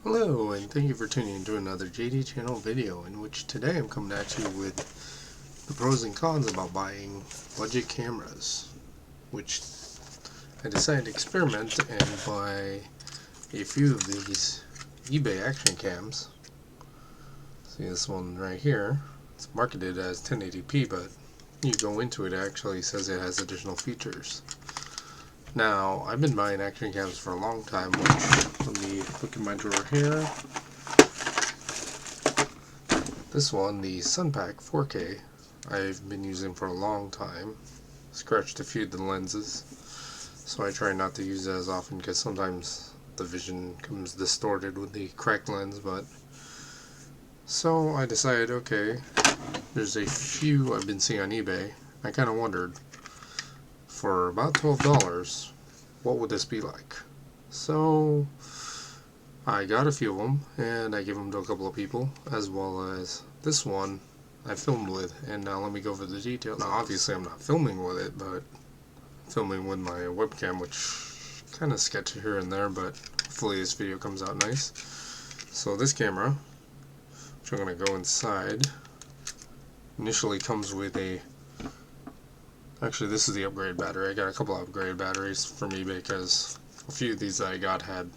Hello, and thank you for tuning in to another JD channel video, in which today I'm coming at you with the pros and cons about buying budget cameras, which I decided to experiment and buy a few of these eBay action cams. See this one right here, it's marketed as 1080p, but you go into it, it actually says it has additional features. Now, I've been buying action cams for a long time, which, let me look in my drawer here. This one, the Sunpack 4K, I've been using for a long time. Scratched a few of the lenses, so I try not to use it as often because sometimes the vision comes distorted with the cracked lens, but so I decided, okay, there's a few I've been seeing on eBay. I kind of wondered, for about $12, what would this be like? So I got a few of them and I gave them to a couple of people, as well as this one I filmed with. And now let me go over the details. Now obviously I'm not filming with it, but I'm filming with my webcam, which kind of sketchy here and there, but hopefully this video comes out nice. So this camera, which I'm going to go inside, initially comes with a, actually this is the upgrade battery. I got a couple of upgrade batteries from eBay because a few of these that I got had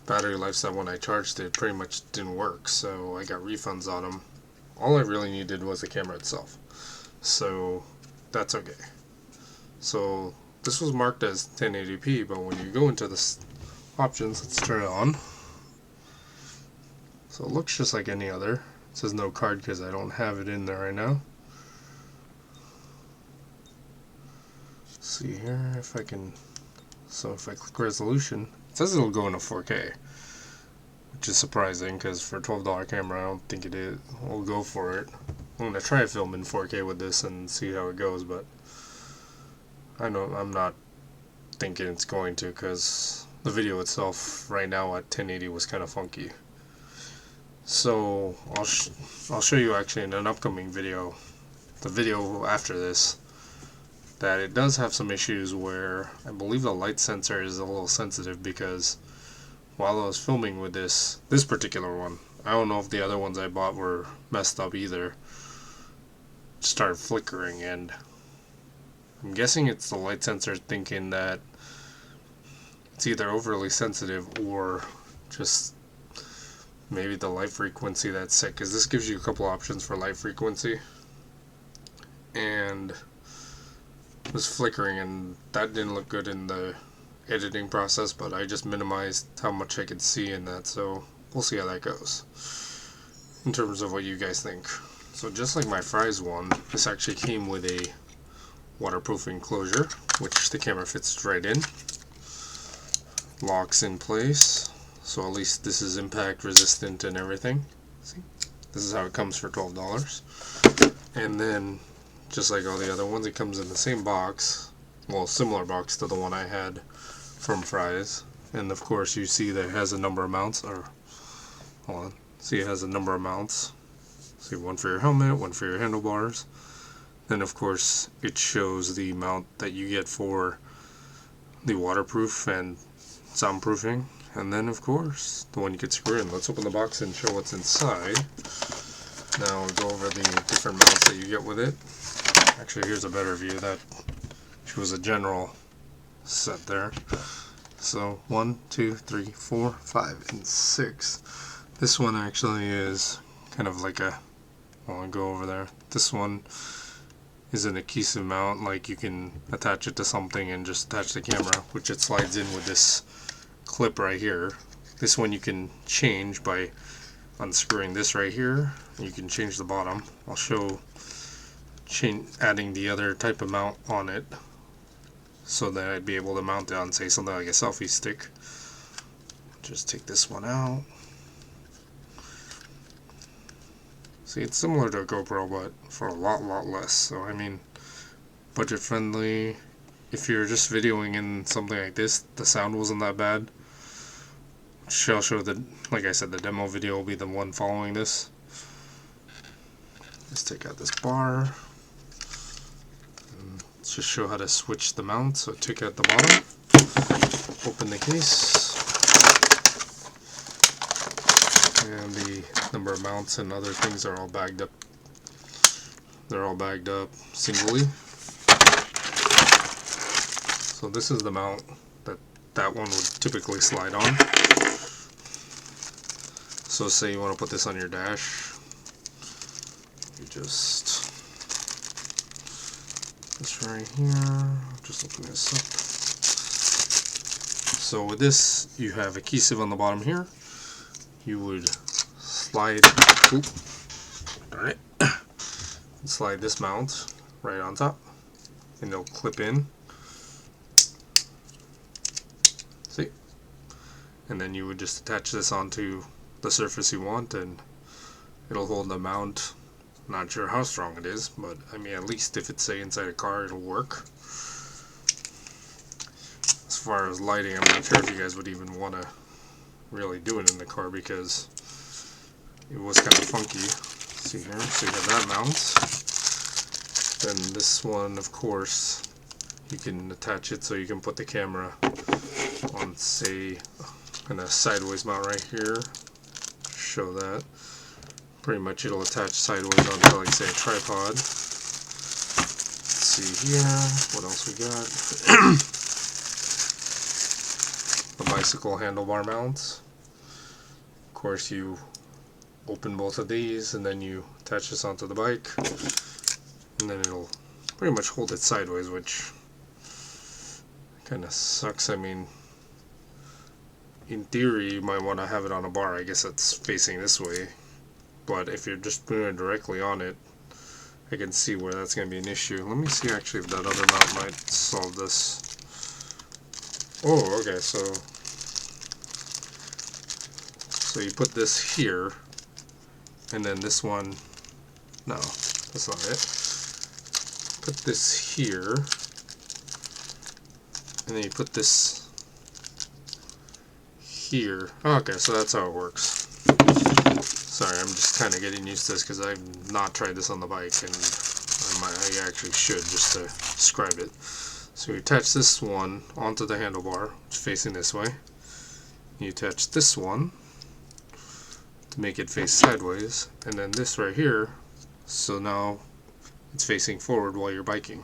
battery life that when I charged it pretty much didn't work, so I got refunds on them. All I really needed was the camera itself, so that's okay. So this was marked as 1080p, but when you go into the options, let's turn it on. So it looks just like any other. It says no card because I don't have it in there right now. See here if I can, so if I click resolution, it says it'll go into 4K, which is surprising because for a $12 camera I don't think it is. We'll go for it. I'm going to try to film in 4K with this and see how it goes, but I know I'm not thinking it's going to, because the video itself right now at 1080 was kind of funky. So I'll show you actually in an upcoming video, the video after this, that it does have some issues where I believe the light sensor is a little sensitive, because while I was filming with this particular one, I don't know if the other ones I bought were messed up either, started flickering, and I'm guessing it's the light sensor thinking that it's either overly sensitive or just maybe the light frequency that's set, because this gives you a couple options for light frequency, and it was flickering, and that didn't look good in the editing process, but I just minimized how much I could see in that, so we'll see how that goes in terms of what you guys think. So just like my Fry's one, this actually came with a waterproof enclosure, which the camera fits right in, locks in place, so at least this is impact resistant and everything. See, this is how it comes for $12. And then just like all the other ones, it comes in the same box, well, similar box to the one I had from Fry's. And of course you see that it has a number of mounts, or hold on, see it has a number of mounts. See, one for your helmet, one for your handlebars. Then of course it shows the mount that you get for the waterproof and soundproofing. And then of course the one you could screw in. Let's open the box and show what's inside. Now we'll go over the different mounts that you get with it. Actually, here's a better view. That shows a general set there. So 1, 2, 3, 4, 5, and 6. This one actually is kind of like a, I'll go over there. This one is an adhesive mount, like you can attach it to something and just attach the camera, which it slides in with this clip right here. This one you can change by unscrewing this right here. You can change the bottom. I'll show adding the other type of mount on it so that I'd be able to mount it on, say, something like a selfie stick. Just take this one out. See, it's similar to a GoPro, but for a lot less. So I mean, budget friendly. If you're just videoing in something like this, the sound wasn't that bad. I'll show the, like I said, the demo video will be the one following this. Let's take out this bar. And let's just show how to switch the mount. So take out the bottom, open the case, And the number of mounts and other things are all bagged up. They're all bagged up singly. So this is the mount that one would typically slide on. So say you want to put this on your dash, you just this right here. Just open this up. So with this, you have a key sieve on the bottom here. You would slide, darn it, slide this mount right on top, and it'll clip in. See? And then you would just attach this onto the surface you want, and it'll hold the mount. Not sure how strong it is, but I mean, at least if it's say inside a car, it'll work. As far as lighting, I'm not sure if you guys would even want to really do it in the car because it was kind of funky. See here, so you have that mount. Then this one, of course, you can attach it so you can put the camera on, say, in a sideways mount right here. Show that. Pretty much it'll attach sideways onto, like, say, a tripod. Let's see here, what else we got? The bicycle handlebar mounts. Of course, you open both of these and then you attach this onto the bike, and then it'll pretty much hold it sideways, which kind of sucks. I mean, in theory, you might want to have it on a bar. I guess it's facing this way. But if you're just putting it directly on it, I can see where that's going to be an issue. Let me see actually if that other mount might solve this. Oh, okay, so you put this here, and then this one, no, that's not it. Put this here, and then you put this here. Okay, so that's how it works. Sorry, I'm just kind of getting used to this because I've not tried this on the bike, and I actually should just to describe it. So you attach this one onto the handlebar, it's facing this way. You attach this one to make it face sideways, and then this right here, so now it's facing forward while you're biking.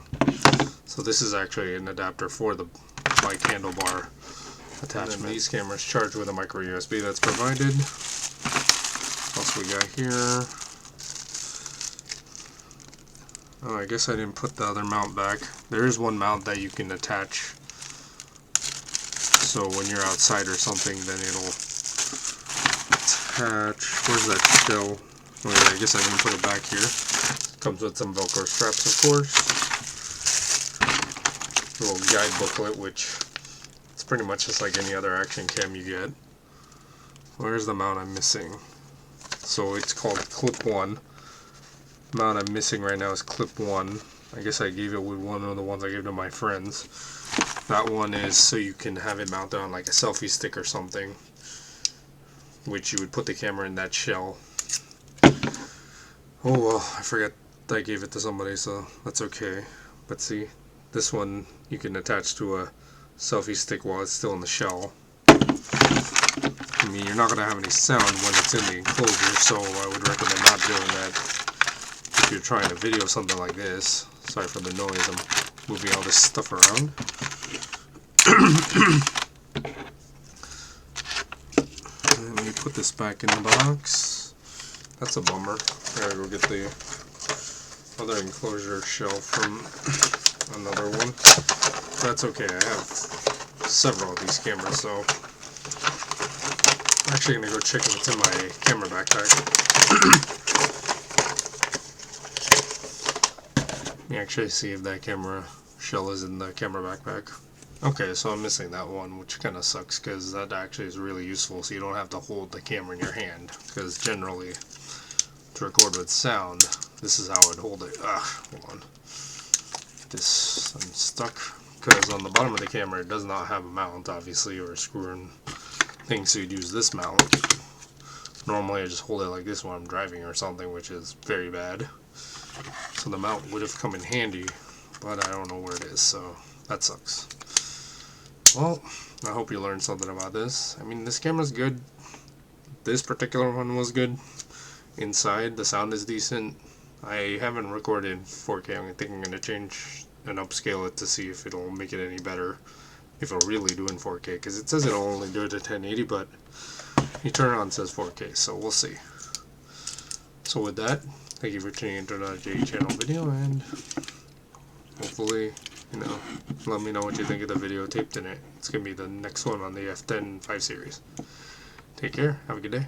So this is actually an adapter for the bike handlebar attachment. And these cameras charge with a micro USB that's provided. What else we got here? Oh, I guess I didn't put the other mount back. There is one mount that you can attach, so when you're outside or something, then it'll attach. Where's that shell? Oh yeah, I guess I didn't put it back here. Comes with some Velcro straps, of course. A little guide booklet, which it's pretty much just like any other action cam you get. Where's the mount I'm missing? So it's called clip 1. The mount I'm missing right now is clip 1. I guess I gave it with one of the ones I gave to my friends. That one is so you can have it mounted on like a selfie stick or something, which you would put the camera in that shell. Oh well, I forgot I gave it to somebody, so that's okay. But see, this one you can attach to a selfie stick while it's still in the shell. I mean, you're not going to have any sound when it's in the enclosure, so I would recommend not doing that if you're trying to video something like this. Sorry for the noise, I'm moving all this stuff around. Let me put this back in the box. That's a bummer. I gotta go get the other enclosure shell from another one. That's okay, I have several of these cameras, so I'm actually gonna go check if it's in my camera backpack. Let me actually see if that camera shell is in the camera backpack. Okay, so I'm missing that one, which kind of sucks because that actually is really useful, so you don't have to hold the camera in your hand. Because generally, to record with sound, this is how I'd hold it. Hold on. This, I'm stuck. Because on the bottom of the camera, it does not have a mount, obviously, or a screw-in thing, so you'd use this mount. Normally, I just hold it like this when I'm driving or something, which is very bad. So the mount would have come in handy, but I don't know where it is, so that sucks. Well, I hope you learned something about this. I mean, this camera's good. this particular one was good. Inside, the sound is decent. I haven't recorded 4K. I think I'm going to change and upscale it to see if it'll make it any better. If it'll really do in 4K, because it says it'll only do it at 1080, but you turn it on, it says 4K, so we'll see. So with that, thank you for tuning into another J channel video, and hopefully, you know, let me know what you think of the video taped in it. It's going to be the next one on the F10 5 series. Take care, have a good day.